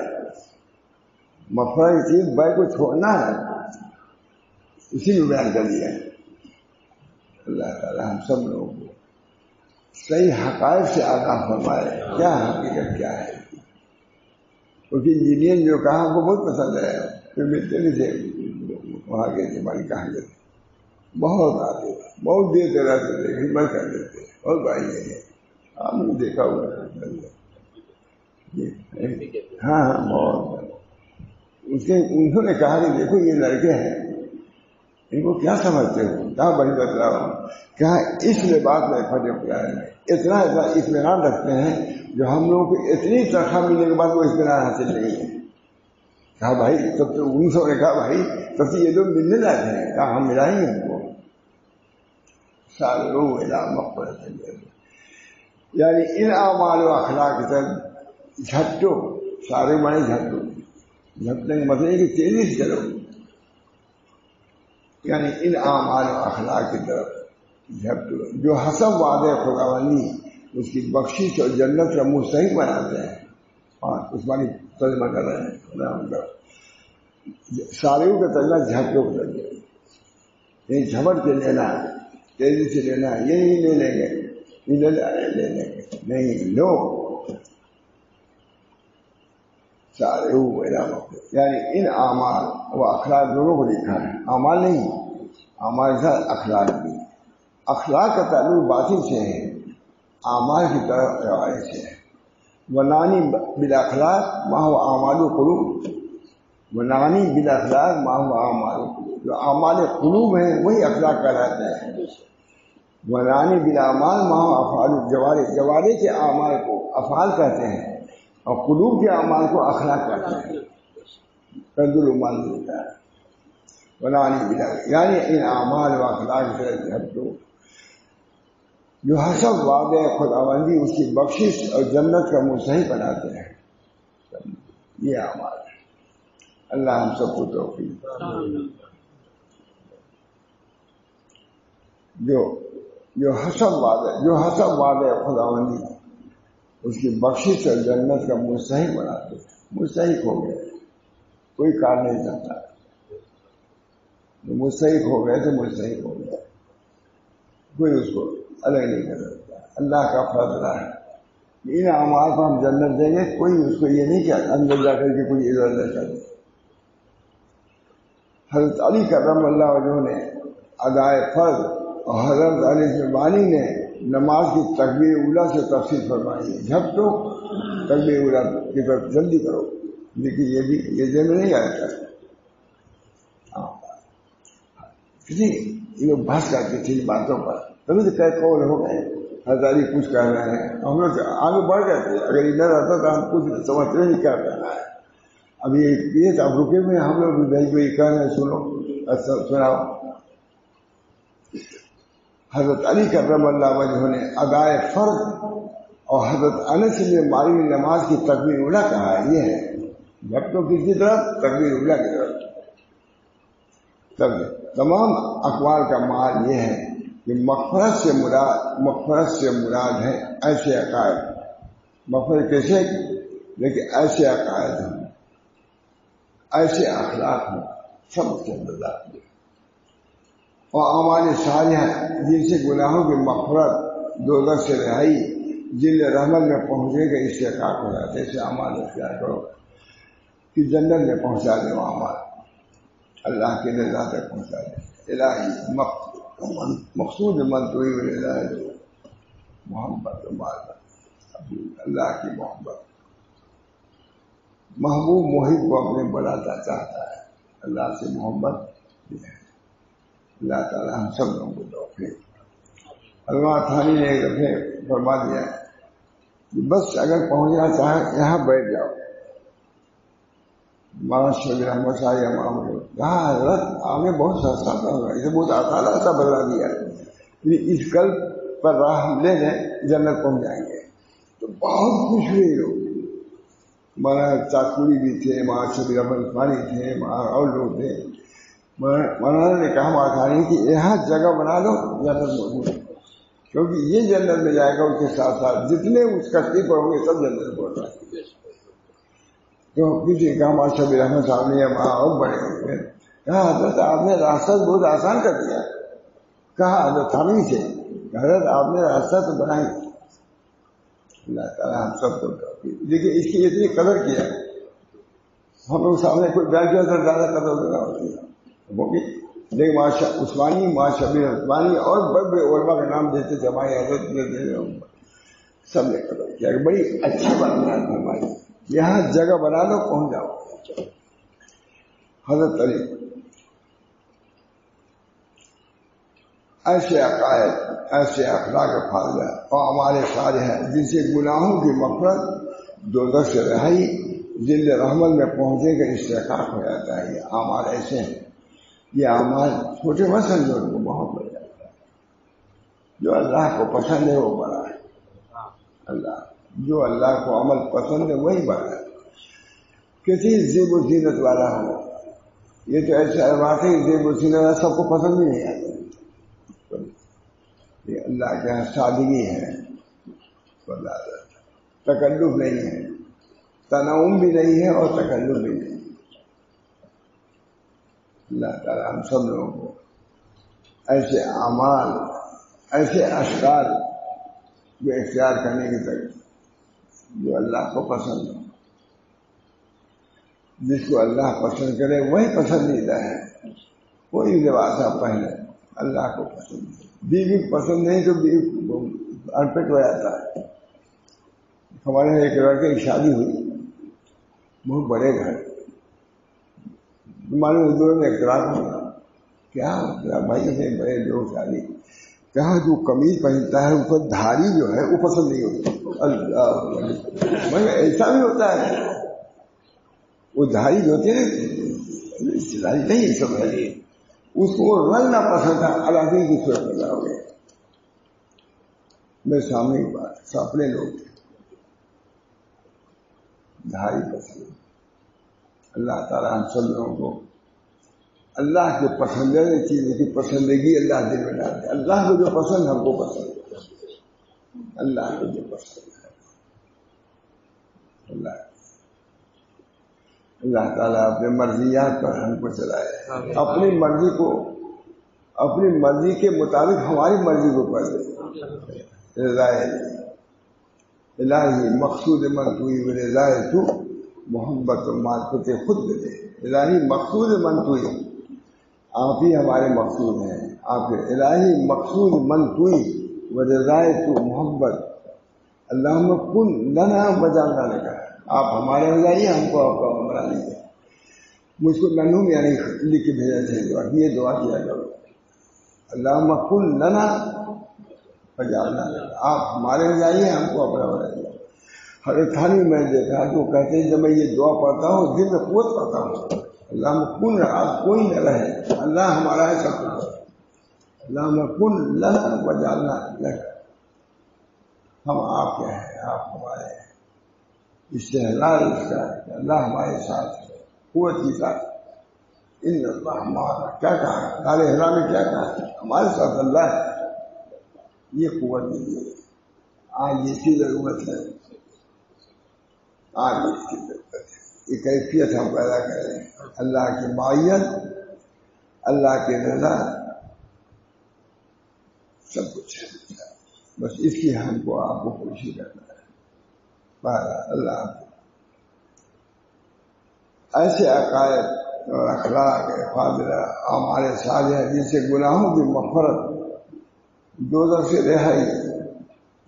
مغفرت کی چیز بھائی کو چھوڑنا ہے اسی میں بیان کر دیا ہے. اللہ تعالیٰ ہم سب لوگوں کو صحیح حقائق سے آگاہ فرمائے کیا حقیقت کیا ہے. کیونکہ انجینئر جو کہا ہم کو بہت پسند ہے. پھر ملتے نہیں تھے وہاں کے ہماری کہاں گئے بہت آتے بہت دیتے رہتے تھے خدمت کر دیتے اور بھائی یہ آپ نے دیکھا ہوا ہے. ہاں بہت انہوں نے کہا کہ دیکھو یہ لڑکے ہیں ان کو کیا سمجھتے ہو کہاں بڑی بتلا ہوں کیا اس لباس میں فتح پڑھائے میں اتنا اطمینان رکھتے ہیں جو ہم لوگوں کو اتنی تنخواہ ملنے کے بعد وہ اطمینان حاصل نہیں ہے. کہا بھائی تب تو انہوں نے کہا بھائی تب تو یہ لوگ ملنے لائق ہیں. کہا ہم ملائیں گے ان کو. سارے مغفرت یعنی ان اعمال و اخلاق کی طرف جھٹو سارے مانے جھٹو جھٹنے کا مطلب ہے کہ تیزی سے چلو. یعنی ان اعمال و اخلاق کی طرف جھٹو جو حسب وعدے خداوندی اس کی بخشش اور جنت کا مستحق بناتے ہیں. اور اس بانی ترجمہ کر رہے ہیں سارے کا ترجمہ جھٹو کر دیا. یہ جھپٹ کے لینا تیزی سے لینا یہ نہیں لے لیں گے لے لیں گے نہیں لو سارے یعنی ان اعمال و اخلاق دونوں کو لکھا ہے. اعمال نہیں اعمال کے ساتھ اخلاق بھی. اخلاق کا تعلق باطن سے ہے اعمال کی طرف روایت سے ہے. ونانی بالاخلاق ما هو اعمال القلوب ونانی بالاخلاق ما هو اعمال القلوب. جو اعمال قلوب ہیں وہی اخلاق کہلاتے ہیں. ونانی بالاعمال ماہ افعال الجوارح، جوارح کے اعمال کو افعال کہتے ہیں اور قلوب کے اعمال کو اخلاق کہتے ہیں. قد العمال ملتا ہے ونانی بلا، یعنی ان اعمال و اخلاق سے ہم کو جو حسب وعدے خداوندی اس کی بخشش اور جنت کا مستحق بناتے ہیں. یہ اعمال ہے. اللہ ہم سب کو توفیق. جو حسب وعدے خداوندی اس کی بخشش اور جنت کا مستحق بناتے ہیں. مستحق ہو گئے، کوئی کار نہیں کرتا. مستحق ہو گئے تو مستحق ہو گئے، کوئی اس کو الگ نہیں کر سکتا. اللہ کا فیصلہ ہے. ان اعمال کو ہم جنت دیں گے، کوئی اس کو یہ نہیں کہتا اندر جا کر کے کوئی ادھر ادھر کر دے. حضرت علی کرم اللہ وجہ نے ادائے فرض اور حضرت علی بانی نے نماز کی تکبیر اولیٰ سے تفصیل فرمائی ہے. جب تو تکبیر اولیٰ کی طرف جلدی کرو، لیکن یہ بھی یہ ذہن میں نہیں آتا. کسی یہ بحث کرتے تھے باتوں پر، تبھی تو کئی قول ہو گئے. حضرت علی کچھ کہہ رہے ہیں، ہم لوگ آگے بڑھ گئے تھے. اگر ادھر آتا تو ہم کچھ سمجھتے نہیں کیا کہنا ہے. اب یہ تو اب رکے ہوئے ہم لوگ بھی بھائی کوئی کہہ رہے ہیں، سنو سناؤ. حضرت علی کرم اللہ وجہ نے ادائے فرض اور حضرت انس نے مالی نماز کی تکبیر اولیٰ کہا ہے. یہ ہے جب تو کس کی طرف؟ تکبیر اولیٰ کی طرف. تمام اقوال کا مال یہ ہے کہ مغفرت سے مراد ہے ایسے عقائد. مغفرت کیسے؟ لیکن ایسے عقائد ہیں، ایسے اخلاق ہیں سب کے اندر. اور اعمال صالحہ جن سے گناہوں کی مغفرت، دوزخ سے رہائی، جن رحمت میں پہنچے گا استحقاق ہو جاتے. ایسے اعمال اختیار کرو کہ جنت میں پہنچا دے. وہ اعمال اللہ کی رضا تک پہنچا دے. الہی مقصود من تو ہی محبت اللہ کی محبت. محبوب محب کو اپنے بلاتا چاہتا ہے. اللہ سے محبت ہے. اللہ تعالیٰ ہم سب لوگوں کو توفیق. علامہ تھانی نے ایک دفعہ فرما دیا کہ بس اگر پہنچنا چاہے یہاں بیٹھ جاؤ. مولانا شبیر احمد صاحب معاملے کہا حضرت آپ نے بہت سستا کرا، اسے بہت آسان راستہ بدلا دیا. اس کل پر راہ ہم لے لیں جنت پہنچ جائیں گے. تو بہت خوش ہوئے لوگ. مولانا چاکوری بھی تھے، مولانا شبیر احمد خانی تھے، اور لوگ تھے. مولانا نے کہا ماتھانی کہ یہاں جگہ بنا لو جنت موجود ہے، کیونکہ یہ جنت میں جائے گا. اس کے ساتھ ساتھ جتنے اس کشتی پر ہوں گے سب جنت پہنچ جائیں گے. تو کسی کہا مولانا شبیر احمد صاحب نے اور بڑے ہوئے کہا حضرت آپ نے راستہ بہت آسان کر دیا. کہا حضرت تھانی سے حضرت آپ نے راستہ تو بنائی. اللہ تعالیٰ ہم سب کو دیکھیے اس کی اتنی قدر کیا. ہم لوگ سامنے کوئی بیٹھ گیا تو زیادہ قدر ہوگا ہوتی ہے. لیکن عثمانی ماں شبیر عثمانی اور بڑے بڑے علماء کا نام دیتے تھے. ہماری حضرت سب نے قدر کیا کہ بڑی اچھی بات ہماری یہاں جگہ بنا لو پہنچ جاؤ. حضرت علی ایسے عقائد، ایسے اخلاق فاضلہ اور ہمارے سارے ہیں جن سے گناہوں کی مغفرت، دوزخ سے رہائی، جن رحمت میں پہنچے کا استحقاق ہو جاتا ہے. یہ اعمال ایسے ہیں. یہ اعمال چھوٹے مت سمجھو، ان کو بہت بڑھ جاتا ہے. جو اللہ کو پسند ہے وہ بڑا ہے. جو اللہ کو عمل پسند ہے وہی بڑا ہے. کسی زیب و زینت والا ہو، یہ تو ایسا بات ہے زیب و زینت والا سب کو پسند بھی نہیں آتا. یہ اللہ کے یہاں سادگی ہے، تکلف نہیں ہے، تنعم بھی نہیں ہے اور تکلف بھی نہیں. اللہ تعالیٰ ہم سب لوگوں کو ایسے اعمال، ایسے اشکال جو اختیار کرنے کی طرف جو اللہ کو پسند ہو. جس کو اللہ پسند کرے وہی پسندیدہ ہے. کوئی لباس آپ پہنے اللہ کو پسند ہے. بیوی پسند نہیں تو انپٹ ہو جاتا ہے. ہمارے یہاں ایک لڑکے کی شادی ہوئی بہت بڑے گھر. ہمارے اردو میں اختلاف ہوگا کیا بھائی سے بڑے لوگ شادی کہاں جو قمیض پہنتا ہے اس پر دھاری جو ہے وہ پسند نہیں ہوتی. اللہ مگر ایسا بھی ہوتا ہے وہ دھاری جو ہوتی ہے نا سلائی نہیں سب ہے اس کو رنگ نہ پسند تھا علاقے کی صورت لگا ہو گئے. میرے سامنے کی بات اپنے لوگ دھاری پسند. اللہ تعالیٰ ہم سب لوگوں کو اللہ کے پسندیدہ چیزوں کی پسندگی اللہ دل میں ڈالتے. اللہ کو جو پسند ہم کو پسند, اللہ کو جو پسند ہے اللہ تعالیٰ اپنے مرضیات پر ہم کو چلائے, اپنی مرضی کو اپنی مرضی کے مطابق ہماری مرضی کو کر دے. رضائے الہی مقصود من توئی و رضائے تو محبت و معرفت خود دے. الہی مقصود من توئی, آپ ہی ہمارے مقصود ہیں. آپ الہی مقصود من توئی و رضائے تو محبت. اللہم کن لنا وجعلنا لک, آپ ہمارے ہو جائیے ہم کو آپ کا بنا لیجیے. مجھ کو ننھوں میں یعنی لکھ کے بھیجا تھے یہ دعا کیا کرو اللہم کن لنا وجعلنا لک, آپ ہمارے ہو جائیے ہم کو اپنا بنا لیجیے. حضرت تھانی میں دیکھا تو کہتے ہیں جب میں یہ دعا پڑھتا ہوں دل میں قوت پاتا ہوں. اللہ کن آپ کوئی نہ رہے, اللہ ہمارا ہے سب کچھ. اللہ کن لنا وجعلنا لک, ہم آپ کے ہیں آپ ہمارے ہیں. اس سے اللہ ہمارے ساتھ ہے, قوت کی ساتھ. ان اللہ ہمارا کیا کہا تارے حرام میں کیا کہا ہمارے ساتھ اللہ ہے. یہ قوت دیجیے آج اس کی ضرورت ہے, آج اس کی ضرورت ہے. یہ کیفیت ہم پیدا کریں اللہ کی معیت اللہ کی رضا سب کچھ ہے. بس اس کی ہم کو آپ کو خوشی کرنا ہے. اللہ ایسے عقائد اور اخلاق فاضلہ ہمارے صالح جن سے گناہوں کی مغفرت دوزخ سے رہائی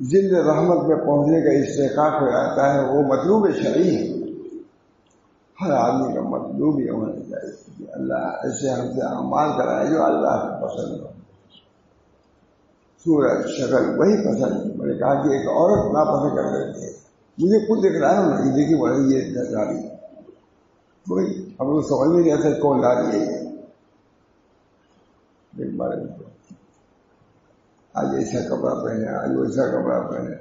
زند رحمت میں پہنچنے کا استحقاق ہو جاتا ہے. وہ مطلوب شرعی ہے, ہر آدمی کا مطلوب یہ ہونا چاہیے کہ اللہ ایسے ہم سے اعمال کرائے جو اللہ کو پسند ہو. صورت شکل وہی پسند. میں نے کہا کہ ایک عورت ناپسند کر دیتی ہے, مجھے خود دیکھ رہا ہے نا دیکھی بڑی یہ داری وہی ہم کو سمجھ میں نہیں آتا کون داری ہے. ایک بار آج ایسا کپڑا پہنے آج ویسا کپڑا پہنے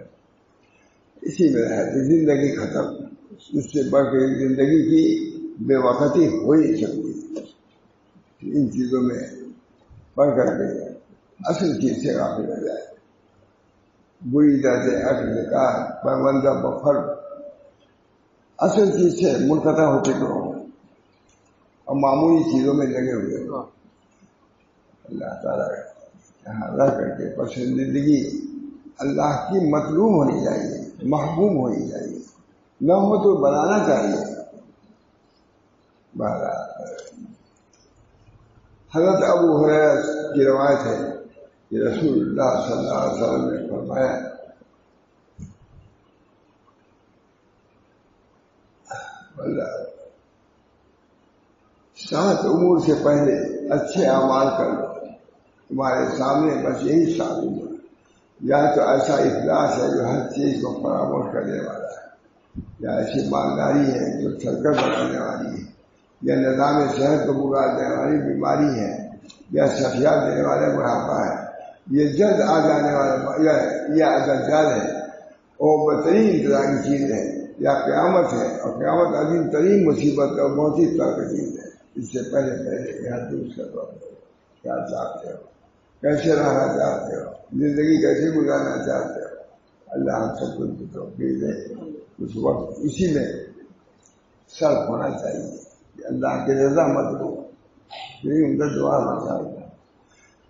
اسی میں رہے تو زندگی ختم. اس سے بڑھ کے زندگی کی بے وقتی ہو ہی نہیں سکتی. ان چیزوں میں پڑھ کر کے اصل چیز سے غافل ہو جائے. بری طرح سے عقل کا پیماندہ بفر اصل چیز سے منقطع ہوتے کرو اور معمولی چیزوں میں لگے ہوئے. اللہ تعالیٰ یہاں رہ کر کے پسندیدگی اللہ کی مطلوب ہونی چاہیے, محبوب ہونی چاہیے. نہ ہو تو بنانا چاہیے. حضرت ابو ہریرہ کی روایت ہے کہ رسول اللہ صلی اللہ علیہ وسلم نے فرمایا سات امور سے پہلے اچھے اعمال کر لو. تمہارے سامنے بس یہی سات امور, یا تو ایسا اخلاص ہے جو ہر چیز کو فراموش کرنے والا ہے, یا ایسی مالداری ہے جو سرکت بنانے والی ہے, یا نظام صحت کو بگاڑنے والی بیماری ہے, یا صحت دینے والا بڑھاپا ہے, یہ جلد آ جانے والا یا دجال ہے, اور بہترین انتظامی چیز ہے, یا قیامت ہے, اور قیامت عظیم ترین مصیبت اور بہت ہی طاقت چیز ہے. اس سے پہلے یہاں دوسرا کیا چاہتے ہو, کیسے رہنا چاہتے ہو, زندگی کیسے گزارنا چاہتے ہو. اللہ ہم سب کچھ توفیق دے. اس وقت اسی میں صرف ہونا چاہیے کہ اللہ کی رضا مطلوب. یہی ان کا دعا ہونا چاہیے.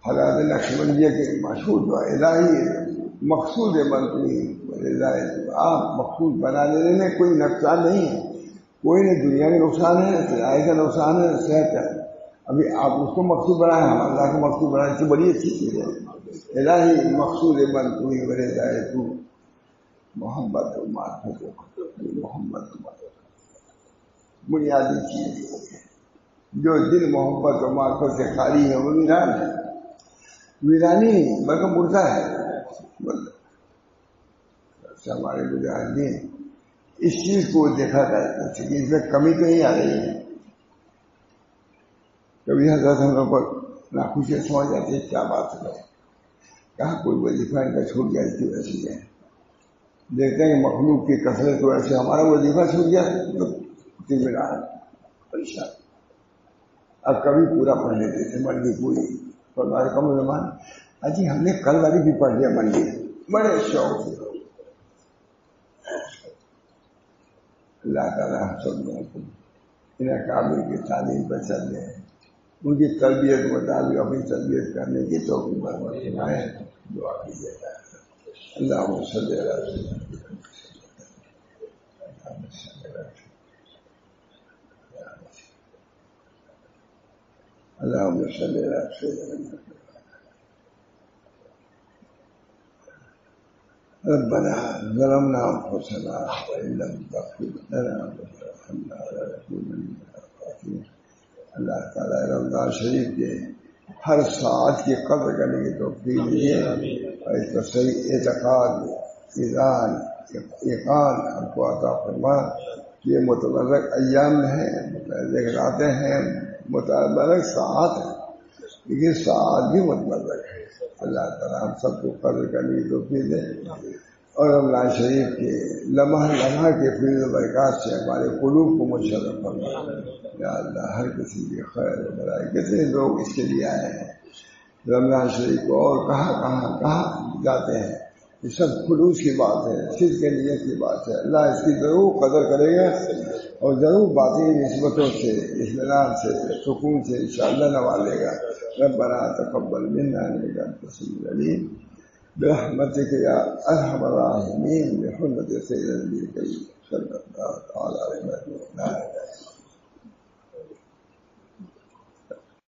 حضرت نقشبندیہ کے مشہور دعا الہی مقصود بنتی رضا, آپ مقصود بنا لینے میں کوئی نقصان نہیں ہے. کوئی نہیں, دنیا میں نقصان ہے, آئے کا نقصان ہے, صحت ہے. ابھی آپ اس کو مقصود بنائیں, ہم اللہ کو مقصود بنائیں تو بڑی اچھی چیز ہے. الہی مقصود من تو ہی بڑے جائے تو محبت محمد بنیادی چیز ہے. جو دل محبت و معرفت سے خالی ہے وہ ویران ہے. ویرانی بلکہ مردہ ہے. ہمارے مجاہدین اس چیز کو دیکھا کرتے تھے کہ اس میں کمی تو نہیں آ رہی ہے. کبھی حضرت ہم لوگ کو ناخوشی سمجھ جاتی ہے کیا بات ہے, کہاں کوئی وظیفہ ان کا چھوٹ گیا اس کی وجہ سے ہے. دیکھتے ہیں کہ مخلوق کی کثرت کی وجہ سے ہمارا وظیفہ چھوٹ گیا تو پریشان. اب کبھی پورا پڑھ لیتے تھے منڈی پوری ہمارے کم زمان. اجی ہم نے کل والی بھی پڑھ لیا منڈی, بڑے شوق سے. اللہ تعالیٰ ہم سب لوگوں کو انہیں قابل کی تعلیم پر چل رہے ہیں, ان کی تربیت مطابق اپنی تربیت کرنے کی توفیق فرمائے. دعا کیجیے گا. اللہم صلی علی سیدنا اللہم صلی علی سیدنا ربنا ظلمنا انفسنا وان لم تغفر لنا وترحمنا لنكونن من الخاسرين. اللہ تعالیٰ رمضان شریف کے ہر ساعت کی قدر کرنے کی توفیق دیجیے اور اس کا صحیح اعتقاد ایمان یقین ہم کو عطا فرما. یہ متبرک ایام ہیں, متبرک راتیں ہیں, متبرک ساعت ہیں, لیکن ساعت بھی متبرک ہے. اللہ تعالیٰ ہم سب کو قدر کرنے کی توفیق دے اور رمضان شریف کے لمحہ لمحہ کے فیض و برکات سے ہمارے قلوب کو مشرف فرما. یا اللہ ہر کسی کی خیر و بھلائی. کتنے لوگ اس کے لیے آئے ہیں رمضان شریف کو, اور کہاں جاتے ہیں. یہ سب خلوص کی بات ہے, صدق کی نیت کی بات ہے. اللہ اس کی ضرور قدر کرے گا اور ضرور باطنی نسبتوں سے, اطمینان سے, سکون سے انشاءاللہ نوازے گا. ربنا تقبل منا انك انت السميع العليم برحمتك يا ارحم الراحمين بحرمة سيدنا النبي صلى الله عليه وسلم.